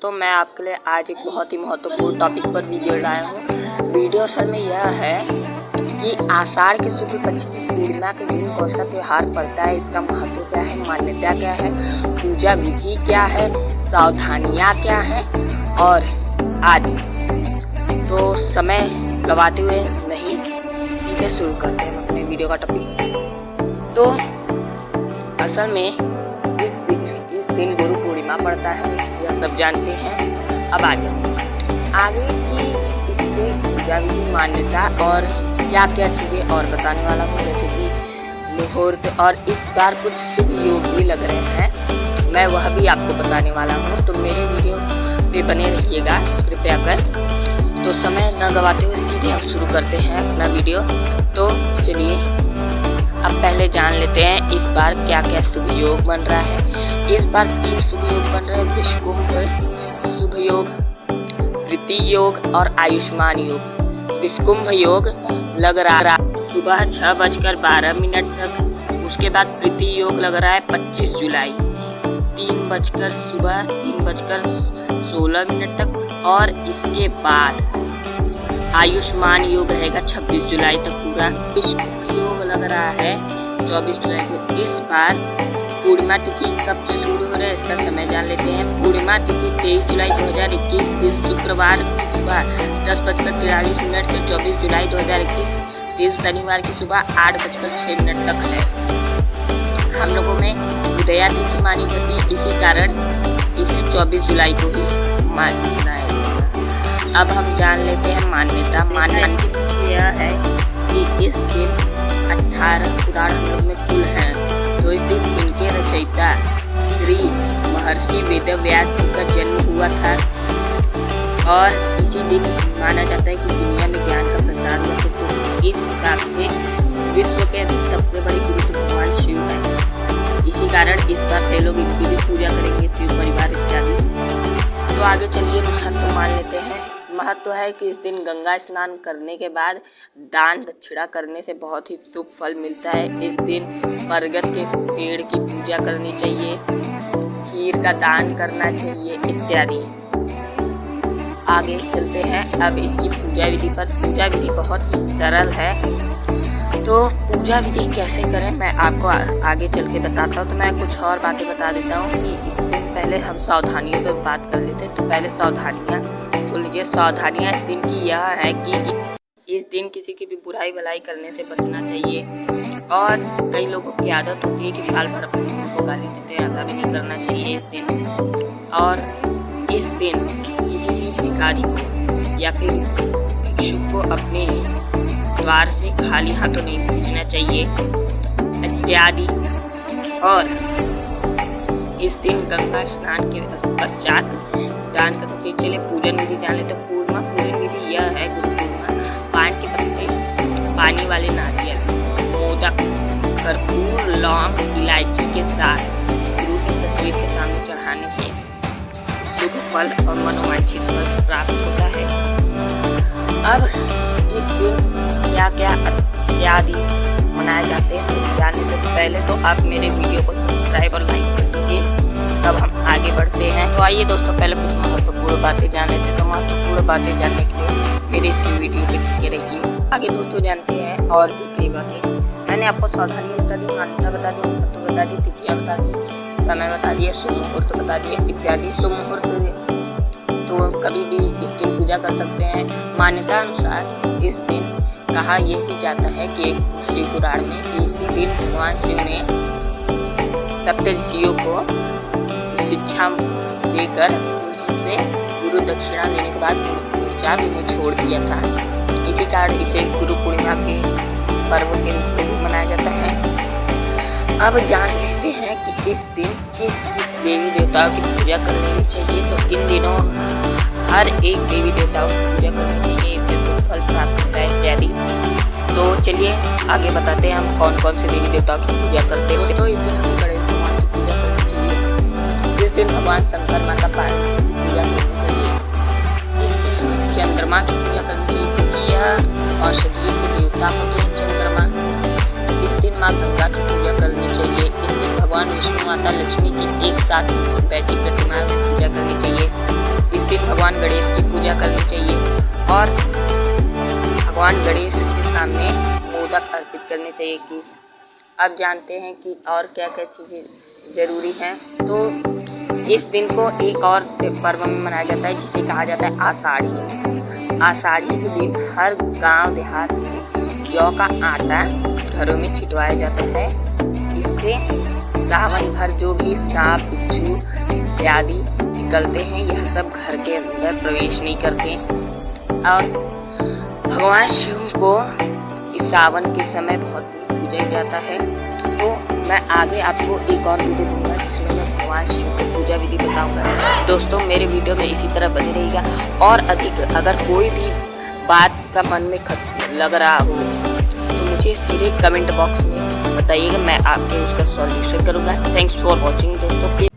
दोस्तों, मैं आपके लिए आज एक बहुत ही महत्वपूर्ण टॉपिक पर वीडियो लाया हूँ। वीडियो असल में यह है कि आषाढ़ की शुक्ल पक्ष की पूर्णिमा के दिन कौन सा त्यौहार पड़ता है, इसका महत्व क्या है, मान्यता क्या है, पूजा विधि क्या है, सावधानियाँ क्या है और आदि। तो समय गवाते हुए नहीं, सीधे शुरू करते हैं अपने वीडियो का टॉपिक। तो असल में इस दिन गुरु पूर्णिमा पड़ता है, यह सब जानते हैं। अब आगे की इसके पूजा विधि, मान्यता और क्या क्या चीज़ें और बताने वाला हूँ, जैसे कि मुहूर्त और इस बार कुछ शुभ योग भी लग रहे हैं, मैं वह भी आपको बताने वाला हूँ। तो मेरे वीडियो पे बने रहिएगा कृपया कर। तो समय न गवाते हुए सीधे हम शुरू करते हैं अपना वीडियो। तो चलिए अब पहले जान लेते हैं इस बार क्या क्या शुभ योग बन रहा है। इस बार 3 शुभ योग बन रहे हैं, विषकुंभ शुभ योग, प्रीति योग और आयुष्मान योग। विषकुंभ योग लग रहा है सुबह 6:12 तक, उसके बाद प्रीति योग लग रहा है 25 जुलाई 3:16 तक, और इसके बाद आयुष्मान योग रहेगा 26 जुलाई तक पूरा। विषकुंभ योग लग रहा है 24 जुलाई को। इस बार पूर्णिमा तिथि कब से शुरू हो रहा है, इसका समय जान लेते हैं। पूर्णिमा तिथि 23 जुलाई 2021 दिन शुक्रवार की सुबह 10:43 से 24 जुलाई 2021 दिन शनिवार की सुबह 8:06 तक है। हम लोगों में उदया तिथि मानी जाती है, इसी कारण इसे 24 जुलाई को ही मनाया जाएगा। अब हम जान लेते हैं मान्यता। मान्यता यह है कि इस दिन 18 पुराण हम लोग में कुल हैं, तो इस दिन इनके रचयिता श्री महर्षि वेदव्यास जी का जन्म हुआ था, और इसी दिन माना जाता है कि दुनिया में ज्ञान का प्रसार हुआ। तो इस हिसाब से विश्व के सबसे बड़े गुरु भगवान शिव हैं, इसी कारण इस बार से लोग इनकी भी पूजा करेंगे, शिव परिवार इत्यादि। तो आगे चलिए महत्व मान लेते हैं। महत्व है कि इस दिन गंगा स्नान करने के बाद दान दक्षिणा करने से बहुत ही शुभ फल मिलता है। इस दिन बरगद के पेड़ की पूजा करनी चाहिए, खीर का दान करना चाहिए इत्यादि। आगे चलते हैं अब इसकी पूजा विधि पर। पूजा विधि बहुत ही सरल है, तो पूजा विधि कैसे करें मैं आपको आगे चल के बताता हूँ। तो मैं कुछ और बातें बता देता हूँ कि इस दिन पहले हम सावधानियों पर बात कर लेते हैं। तो पहले सावधानियाँ सुन लीजिए। सावधानियाँ इस दिन की यह है कि इस दिन किसी की भी बुराई भलाई करने से बचना चाहिए, और कई लोगों की आदत होती है कि साल भर अपने गुरु को गाली देते हैं, ऐसा भी नहीं करना चाहिए इस दिन। और इस दिन किसी भी भिखारी को या फिर भिक्षुक को अपने द्वार से खाली हाथों नहीं भेजना चाहिए इत्यादि। और इस दिन गंगा स्नान के पश्चात दान करना चाहिए। चलिए पूजन विधि जान लेते हैं। पूजन विधि यह है गुरु पूर्णिमा पान के पत्ते, पानी वाले नारियल, मोदक, कर्पूर, लौंग, इलायची के साथ गुरु की तस्वीर के सामने चढ़ाने से शुभ फल और मनोवांछित फल प्राप्त होता है। अब इस दिन क्या क्या इत्यादि मनाए जाते हैं तो जानने से पहले तो आप मेरे वीडियो को सब्सक्राइब और लाइक कर दीजिए, तब हम आगे बढ़ते हैं। तो आइए दोस्तों, पहले कुछ महत्वपूर्ण बातें जान लेते हैं। तो महत्वपूर्ण बातें जानने के लिए मेरे इस वीडियो पे टिके रहिए। आगे दोस्तों जानते हैं और भी कई बातें। मैंने आपको सावधानी बता दी, मान्यता बता दी, महत्व बता दी, तिथियाँ बता दी, समय बता दिए, शुभ मुहूर्त बता दिए इत्यादि। शुभ मुहूर्त तो कभी भी इस दिन पूजा कर सकते हैं। मान्यता अनुसार इस दिन कहा यह भी जाता है कि शिव पुराण में इसी दिन भगवान शिव ने सप्त ऋषियों को शिक्षा देकर उनसे गुरु दक्षिणा लेने के बाद पश्चात उन्हें छोड़ दिया था। इसी कारण इसे गुरु पूर्णिमा के पर्व के रूप में मनाया जाता है। अब जान लेते हैं कि इस दिन किस किस देवी देवताओं की पूजा करनी चाहिए। तो इन दिनों हर एक देवी देवताओं की पूजा करनी चाहिए, इससे शुभ फल प्राप्त होता है इत्यादि। तो चलिए आगे बताते हैं हम कौन कौन से देवी देवताओं की पूजा करते हैं। तो इस दिन हमें गणेश भगवान की पूजा करनी चाहिए। इस दिन भगवान शंकर माता पार्वती की पूजा करनी चाहिए। इस दिन हमें चंद्रमा की पूजा करनी चाहिए, क्योंकि यह औषधीय के देवता होते हैं चंद्रमा। इस दिन माँ गंगा की पूजा करनी चाहिए। इस दिन भगवान विष्णु माता लक्ष्मी की एक साथ बैठी प्रतिमा में पूजा करनी चाहिए। इस दिन भगवान गणेश की पूजा करनी चाहिए और भगवान गणेश के सामने मोदक अर्पित करने चाहिए। किस अब जानते हैं कि और क्या क्या चीज़ें ज़रूरी हैं। तो इस दिन को एक और पर्व में मनाया जाता है जिसे कहा जाता है आषाढ़ी। आषाढ़ी के दिन हर गांव देहात में जौ का आटा घरों में छिटवाया जाता है। इससे सावन भर जो भी सांप बिच्छू इत्यादि निकलते हैं यह सब घर के अंदर प्रवेश नहीं करते। और भगवान शिव को इस सावन के समय बहुत पूजा जाता है। तो मैं आगे आपको एक और वीडियो दूंगा जिसमें मैं भगवान शिव की पूजा विधि बताऊंगा। दोस्तों मेरे वीडियो में इसी तरह बने रहेगा और अधिक अगर कोई भी बात का मन में लग रहा हो तो मुझे सीधे कमेंट बॉक्स में बताइएगा, मैं आपके उसका सॉल्यूशन करूंगा। थैंक्स फॉर वॉचिंग दोस्तों।